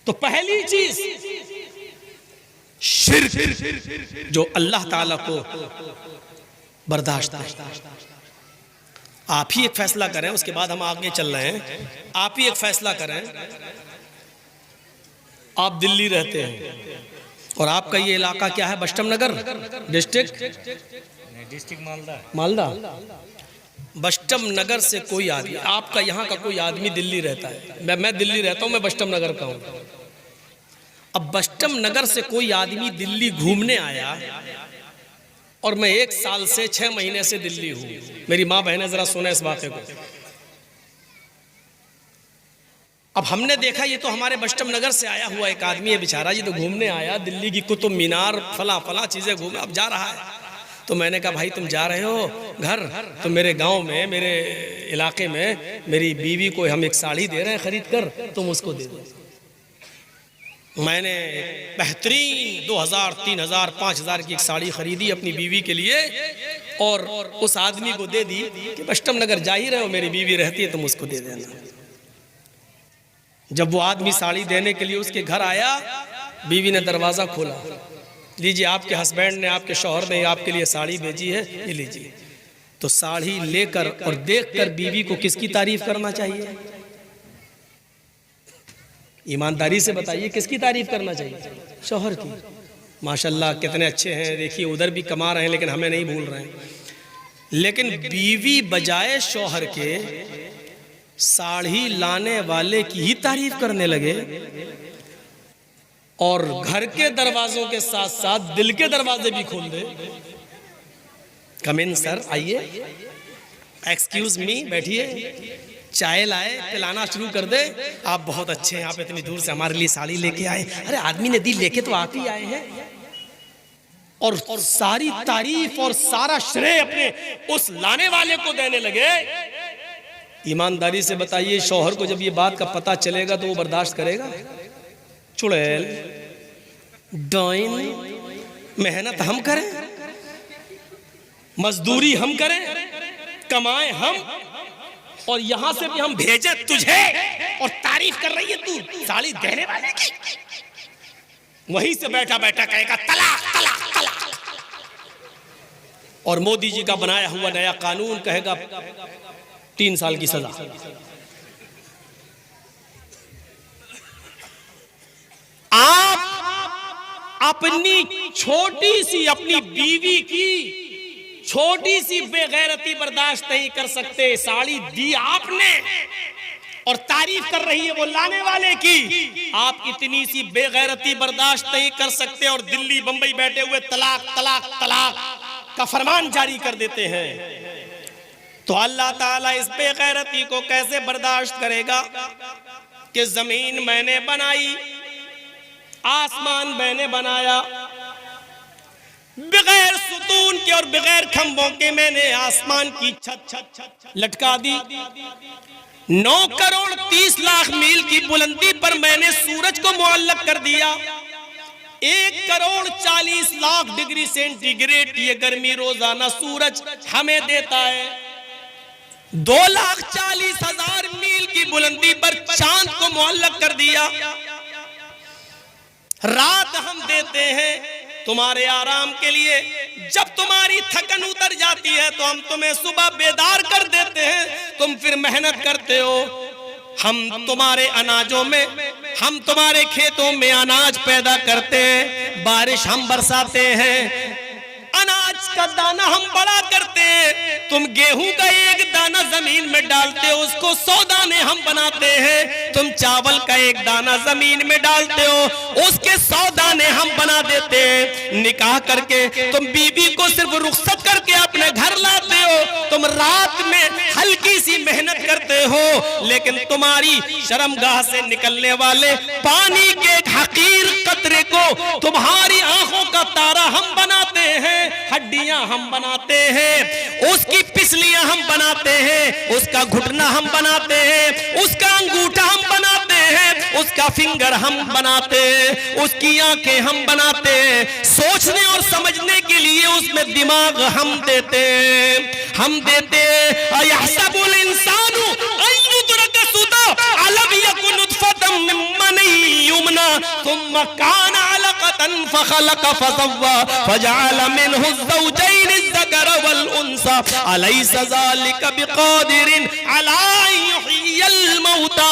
तो पहली चीज शिर्क जो अल्लाह ताला को बर्दाश्त नहीं। आप ही एक फैसला करें, उसके बाद हम आगे चल रहे हैं। आप ही एक फैसला करें। आप दिल्ली रहते हैं और आपका ये इलाका क्या है? बस्टम नगर डिस्ट्रिक्ट मालदा। बस्टम नगर से कोई आदमी, आपका यहाँ का कोई आदमी दिल्ली रहता है, मैं दिल्ली रहता हूँ, मैं बस्टम नगर का हूँ। अब बस्टम नगर से कोई आदमी दिल्ली घूमने आया और मैं 1 साल से 6 महीने से दिल्ली हूँ। मेरी माँ बहनें जरा सुने इस बात को। अब हमने देखा ये तो हमारे बस्टम नगर से आया हुआ एक आदमी है, बेचारा जी तो घूमने आया, दिल्ली की कुतुब मीनार फला फला चीजें घूमे, अब जा रहा है। तो मैंने कहा भाई तुम जा रहे हो घर, तो मेरे गांव में, मेरे इलाके में मेरी बीवी को हम एक साड़ी दे रहे हैं खरीद कर, तुम उसको दे दो। मैंने बेहतरीन 2000, 3000, 5000 की एक साड़ी खरीदी अपनी बीवी के लिए और उस आदमी को दे दी कि बस्टम नगर जा ही रहे हो, मेरी बीवी रहती है, तुम उसको दे देना। जब वो आदमी साड़ी देने के लिए उसके घर आया, बीवी ने दरवाजा खोला, लीजिए आपके हस्बैंड ने, आपके शौहर ने आपके लिए साड़ी भेजी है, ये लीजिए। तो साड़ी लेकर और देखकर बीवी को किसकी तारीफ करना चाहिए? ईमानदारी से बताइए किसकी तारीफ करना चाहिए? शौहर की। माशाल्लाह कितने अच्छे हैं, देखिए उधर भी कमा रहे हैं लेकिन हमें नहीं भूल रहे हैं। लेकिन बीवी बजाय शौहर के साड़ी लाने वाले की ही तारीफ करने लगे और घर के दरवाजों के साथ साथ दिल के दरवाजे भी खोल दे। कम इन सर, आइए, एक्सक्यूज मी, बैठिए, चाय लाए, पिलाना शुरू कर दे। आप बहुत अच्छे हैं, आप इतनी दूर से हमारे लिए साड़ी लेके आए। अरे आदमी ने दी, लेके तो आप ही आए हैं। और सारी तारीफ और सारा श्रेय अपने उस लाने वाले को देने लगे। ईमानदारी से बताइए शौहर को जब ये बात का पता चलेगा तो वो बर्दाश्त करेगा? चुड़ैल, डाइन, मेहनत हम करें, मजदूरी हम करें, कमाएं हम, और यहां से भी हम भेजे तुझे और तारीफ कर रही है तू साड़ी देने वाले की। वहीं से बैठा बैठा कहेगा तलाक तलाक तलाक। और मोदी जी का बनाया हुआ नया कानून कहेगा 3 साल की सजा। आप अपनी छोटी सी, अपनी बीवी की छोटी सी बेगैरती बर्दाश्त नहीं कर सकते। साड़ी दी आपने और तारीफ कर रही है वो लाने वाले की। आप इतनी सी बेगैरती बर्दाश्त नहीं कर सकते और दिल्ली बंबई बैठे हुए तलाक तलाक तलाक का फरमान जारी कर देते हैं। तो अल्लाह ताला इस बेगैरती को कैसे बर्दाश्त करेगा कि जमीन मैंने बनाई, आसमान मैंने बनाया, बगैर सुतून के और बगैर खंभों के मैंने आसमान की छत लटका दी। 9 करोड़ 30 लाख मील की बुलंदी पर मैंने सूरज को मुअल्लक कर दिया। 1 करोड़ 40 लाख डिग्री सेंटीग्रेड ये गर्मी रोजाना सूरज हमें देता है। 2,40,000 मील की बुलंदी पर चांद को मुअल्लक कर दिया। रात हम देते हैं तुम्हारे आराम के लिए। जब तुम्हारी थकन उतर जाती है तो हम तुम्हें सुबह बेदार कर देते हैं, तुम फिर मेहनत करते हो। हम तुम्हारे अनाजों में, हम तुम्हारे खेतों में अनाज पैदा करते हैं, बारिश हम बरसाते हैं, अनाज का दाना हम बड़ा करते हैं। तुम गेहूं का 1 दाना जमीन में डालते हो, उसको 100 दाने हम बनाते हैं। तुम चावल का 1 दाना जमीन में डालते हो, उसके 100 दाने हम बना देते हैं। निकाह करके तुम बीवी को सिर्फ रुखसत करके अपने घर लाते हो। तुम रात में हल्की सी मेहनत करते हो, लेकिन तुम्हारी शर्मगाह से निकलने वाले पानी के हकीर कतरे को तुम्हारी आंखों का तारा हम बनाते हैं, हड्डियां हम बनाते हैं, उसकी पिसलियां हम बनाते हैं, उसका घुटना हम बनाते हैं, उसका अंगूठा हम बनाते हैं, उसका फिंगर हम बनाते हैं, उसकी आंखें हम बनाते हैं। सोचने और समझने के लिए उसमें दिमाग हम देते हैं, हम देते हैं। अयहसबुल इंसानु अन युद्रक सुदा अलम यकुन नुतफतम मिन मनी युमना। थुम्मा काना अलक़तन फ़ख़लक़ फ़सव्वा फ़जअल मिन्हु ज़ौजैनि अज़्ज़करा वल उन्सा अलैसा ज़ालिका बिक़ादिरिन अला युह्यिल मौता।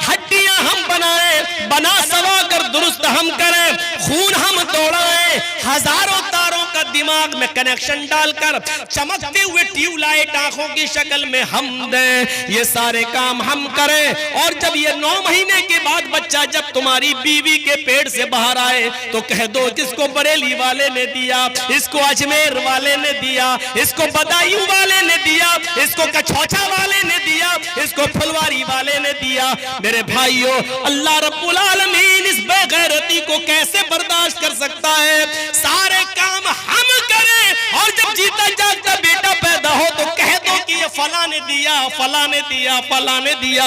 हड्डियां हम बनाए, बना सवा कर दुरुस्त हम करें, खून हम दौड़ाएं, हजारों तारों का दिमाग में कनेक्शन डालकर चमकते हुए ट्यूबलाइट आंखों की शक्ल में हम दें, ये सारे काम हम करें। और जब ये 9 महीने के बाद बच्चा जब तुम्हारी बीवी के पेट से बाहर आए तो कह दो जिसको बरेली वाले ने दिया, इसको अजमेर वाले ने दिया, इसको बदायूं वाले ने दिया, इसको कछौछा वाले ने दिया, इसको फुलवारी वाले ने दिया। मेरे भाइयों, अल्लाह रब्बुल आलमीन इस बेगैरती को कैसे बर्दाश्त कर सकता है? सारे काम हम करें और जब जीता जागता बेटा पैदा हो तो कह दो कि ये फला ने दिया, फला ने दिया, फला ने दिया।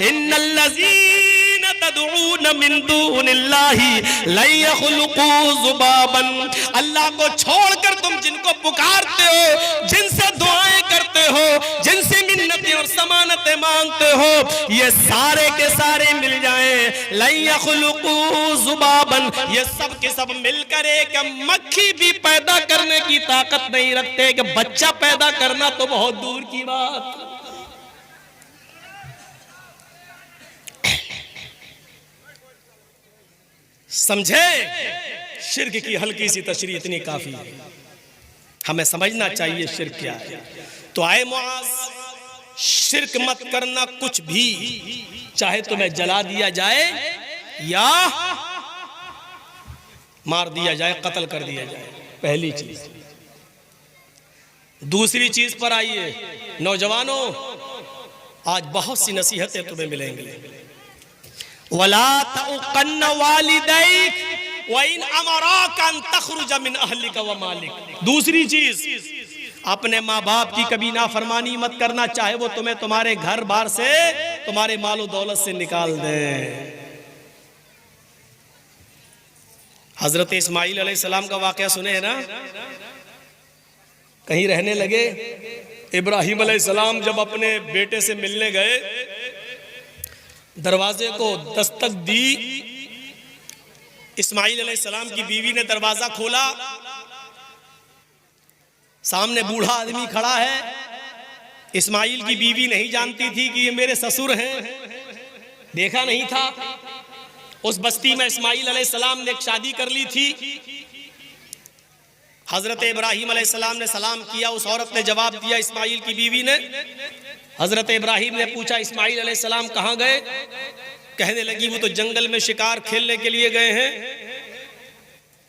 इन्नल्लज़ीना तदऊन मिन दूनिल्लाहि लन यख़लुक़ू ज़ुबाबन। अल्लाह को छोड़कर तुम जिनको पुकारते हो, जिनसे दुआएं करते हो, जिनसे मिन्नतें और समानतें मांगते हो, ये सारे के सारे मिल जाएं, लन यख़लुक़ू ज़ुबाबन, ये सब के सब मिलकर एक मक्खी भी पैदा करने की ताकत नहीं रखते कि बच्चा पैदा करना तो बहुत दूर की बात। समझे? शिर्क की हल्की सी तशरीह इतनी काफी है, हमें समझना चाहिए शिर्क क्या है। तो आए मुआज, शिर्क मत करना कुछ भी, चाहे तुम्हें जला दिया जाए या मार दिया जाए, कत्ल कर दिया जाए, पहली चीज। दूसरी चीज पर आइए नौजवानों, आज बहुत सी नसीहतें तुम्हें मिलेंगी। वला तउक़न्न वालिदैक व इन अमराक अन तख़रुज मिन अहलिक व मालिक। दूसरी चीज, अपने माँ बाप की कभी नाफरमानी मत करना, चाहे वो तुम्हें तुम्हारे घर बार से, तुम्हारे मालो दौलत से निकाल दे। हजरत इस्माइल अलैहिस्सलाम का वाक़या सुने हैं ना? कहीं रहने लगे, इब्राहिम अलैहिस्सलाम जब अपने बेटे से मिलने गए, दरवाजे को दस्तक दी, इस्माइल अलैहिस्सलाम की बीवी ने दरवाजा खोला, सामने बूढ़ा आदमी खड़ा है। इस्माइल की बीवी नहीं जानती थी कि ये मेरे ससुर हैं, देखा नहीं था। उस बस्ती में इस्माइल अलैहिस्सलाम ने एक शादी कर ली थी। हजरत इब्राहिम अलैहिस्सलाम ने सलाम किया, उस औरत ने जवाब दिया इस्माइल की बीवी ने। हजरत इब्राहिम ने पूछा इस्माइल अलैहिस्सलाम कहाँ गए? कहने लगी वो तो जंगल में शिकार खेलने के लिए गए हैं।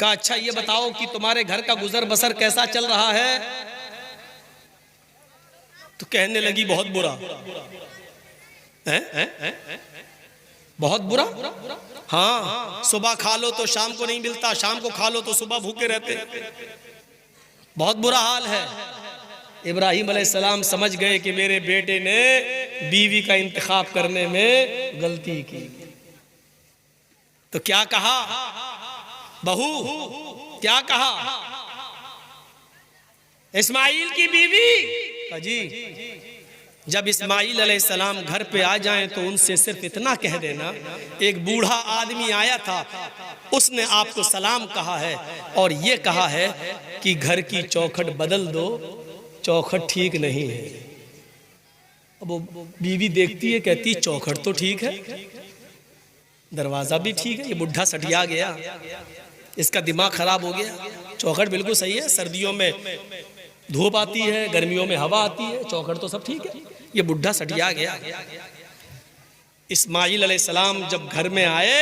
कहा अच्छा ये बताओ कि तुम्हारे घर का गुजर बसर कैसा चल रहा है? तो कहने लगी बहुत बुरा। बहुत बुरा? हाँ, सुबह खा लो तो शाम को नहीं मिलता, शाम को खा लो तो सुबह भूखे रहते, बहुत बुरा हाल है। इब्राहिम अलैहिस्सलाम समझ गए कि मेरे बेटे ने बीवी का इंतखाब करने में गलती की। तो क्या कहा? बहू क्या कहा? इस्माइल की बीवी जी, जब इस्माइल अलैहिस्सलाम घर पे आ जाएं तो उनसे सिर्फ इतना कह देना, एक बूढ़ा आदमी आया था, उसने आपको सलाम कहा है और ये कहा है कि घर की चौखट बदल दो, चौखट ठीक नहीं है। अब वो बीवी देखती है, कहती चौखट तो ठीक है, दरवाजा भी ठीक है, ये बुढ़ा सटिया गया, इसका दिमाग खराब हो गया। चौखट बिल्कुल सही है, सर्दियों में धूप आती है, गर्मियों में हवा आती है, चौखट तो सब ठीक है, ये बुढ़ा सटिया गया। इस्माइल अलैहिस्सलाम जब घर में आए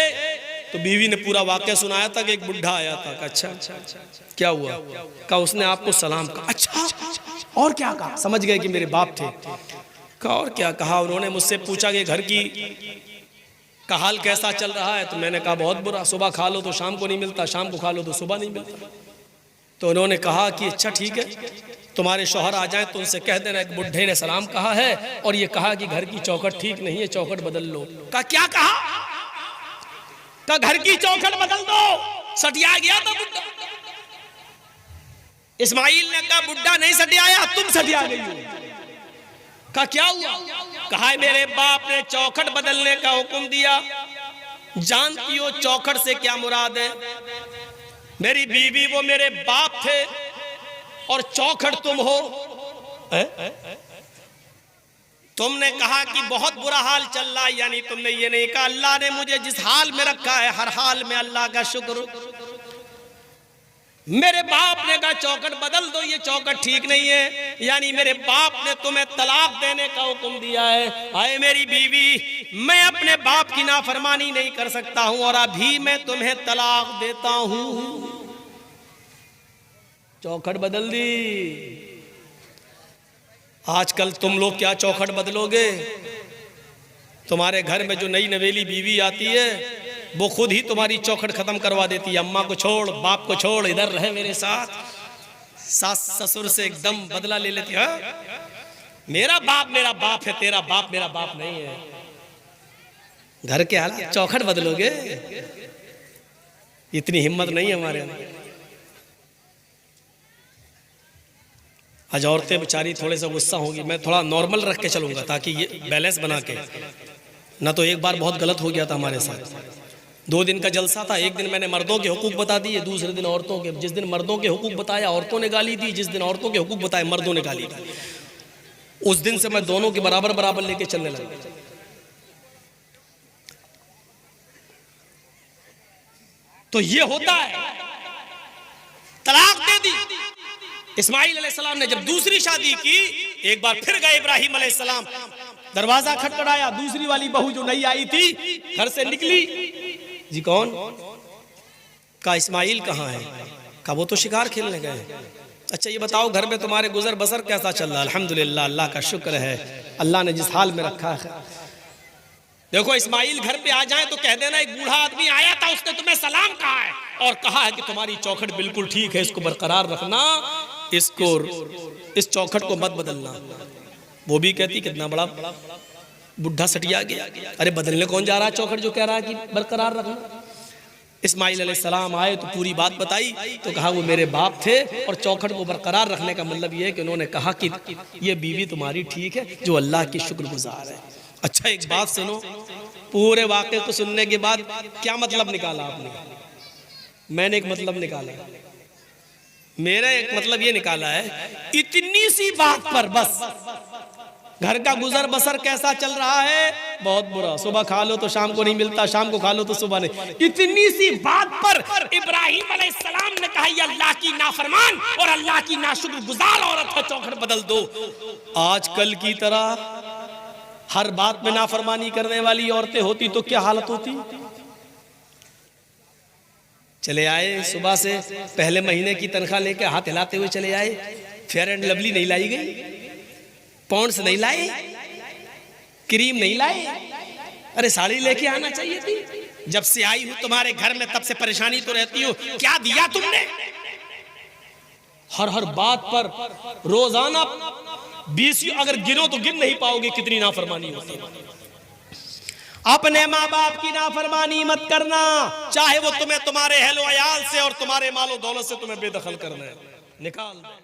तो बीवी ने पूरा वाक़या सुनाया था कि एक बुढ़ा आया था। अच्छा क्या हुआ? कहा उसने आपको सलाम कहा। अच्छा और क्या कहा? समझ गए कि मेरे बाप थे। कहा और क्या कहा? उन्होंने मुझसे पूछा कि घर की का हाल कैसा चल रहा है? तो मैंने कहा बहुत बुरा, सुबह खा लो तो शाम को नहीं मिलता, शाम को खा लो तो सुबह नहीं मिलता। तो उन्होंने कहा कि अच्छा ठीक है, तुम्हारे शौहर आ जाए तो उनसे कह देना एक बुढ़े ने सलाम कहा है और ये कहा कि घर की चौखट ठीक नहीं है, चौखट बदल लो। कहा क्या कहा? कहा घर की चौखट बदल दो, सटिया गया था बुढ़ा। इस्माइल ने कहा बुढ़ा नहीं सटियाया, तुम सटिया गई हो। कहा क्या हुआ? कहा मेरे बाप ने चौखट बदलने का हुक्म दिया, जानती हो चौखट से क्या मुराद है? मेरी बीवी वो मेरे बाप थे और चौखट तुम हो। तुमने कहा कि बहुत बुरा हाल चल रहा है, यानी तुमने ये नहीं कहा अल्लाह ने मुझे जिस हाल में रखा है हर हाल में अल्लाह का शुक्र। मेरे बाप ने कहा चौखट बदल दो, ये चौखट ठीक नहीं है, यानी मेरे बाप ने तुम्हें तलाक देने का हुक्म दिया है। आए मेरी बीवी, मैं अपने बाप की नाफरमानी नहीं कर सकता हूं और अभी मैं तुम्हें तलाक देता हूं। चौखट बदल दी। आजकल तुम लोग क्या चौखट बदलोगे? तुम्हारे घर में जो नई नवेली बीवी आती है वो खुद ही तुम्हारी चौखट खत्म करवा देती है। अम्मा को छोड़, बाप को छोड़, इधर रहे मेरे साथ। सास ससुर से एकदम बदला ले लेती है। मेरा बाप है, तेरा बाप मेरा बाप नहीं है। घर के हालात चौखट बदलोगे? इतनी हिम्मत नहीं है हमारे अंदर। आज औरतें बेचारी थोड़े सा गुस्सा होंगी, मैं थोड़ा नॉर्मल रख के चलूंगा ताकि ये बैलेंस बना के। ना तो एक बार बहुत गलत हो गया था हमारे साथ। 2 दिन का जलसा था, एक दिन मैंने मर्दों के हुकूक बता दिए, दूसरे दिन औरतों के। जिस दिन मर्दों के हुकूक बताया औरतों ने गाली दी, जिस दिन औरतों के हुकूक बताए मर्दों ने गाली दी। उस दिन से मैं दोनों के बराबर बराबर लेके चलने लगा। तो ये होता है। तलाक दे दी। इस्माइल अलैहिस्सलाम ने जब दूसरी शादी की, एक बार फिर गए इब्राहिम अलैहिस्सलाम, दरवाजा खटखटाया। दूसरी वाली बहू जो नई आई थी घर से निकली। जी कौन? का इस्माइल कहाँ है? का वो तो शिकार खेलने गए। अच्छा ये बताओ घर में तुम्हारे गुजर बसर कैसा चल रहा है? अल्हम्दुलिल्लाह, अल्लाह का शुक्र है, अल्लाह ने जिस हाल में रखा है। देखो इस्माइल घर पे आ जाए तो कह देना एक बूढ़ा आदमी आया था, उसने तुम्हें सलाम कहा है और कहा है कि तुम्हारी चौखट बिल्कुल ठीक है, इसको बरकरार रखना, इसको इस चौखट को मत बदलना। वो भी कहती कितना बड़ा बुढ़ा सटिया गया। अरे बदलने कौन जा रहा है चौखट जो कह रहा है कि बरकरार रखना। इस्माइल अलैहिस्सलाम आए तो पूरी बात बताई तो कहा वो मेरे बाप थे और चौखट को बरकरार रखने का मतलब ये है कि उन्होंने कहा कि ये बीवी तुम्हारी ठीक है जो अल्लाह की शुक्रगुजार है। अच्छा एक बात सुनो, पूरे वाक़े को सुनने के बाद क्या मतलब निकाला आपने? मैंने एक मतलब निकाला, मेरा एक मतलब ये निकाला है, इतनी सी बात पर बस घर का गुजर बसर कैसा चल रहा है? बहुत बुरा। सुबह खा लो तो शाम को नहीं मिलता, शाम को खा लो तो सुबह नहीं। इतनी सी बात पर इब्राहिम अलैहिस्सलाम ने कहा ये अल्लाह की नाफरमान और अल्लाह की नाशुक्रगुजार औरत है, चौखट बदल दो। आजकल की तरह हर बात में नाफरमानी करने वाली औरतें होती तो क्या हालत होती? चले आए सुबह से, पहले महीने की तनख्वाह लेके हाथ हिलाते हुए चले आए। फेयर एंड लवली नहीं लाई गई, पॉन्ड्स नहीं लाए, क्रीम नहीं लाए। अरे साड़ी लेके आना चाहिए थी। जब से आई हूं तुम्हारे घर में तब से परेशानी तो रहती हो, क्या दिया तुमने? हर बात पर रोजाना 20 अगर गिनो तो गिन नहीं पाओगे कितनी नाफरमानी होती है। अपने माँ बाप की नाफरमानी मत करना, चाहे वो तुम्हें तुम्हारे अहलो अयाल से और तुम्हारे मालो दौलत से तुम्हें बेदखल करना है, निकाल दो।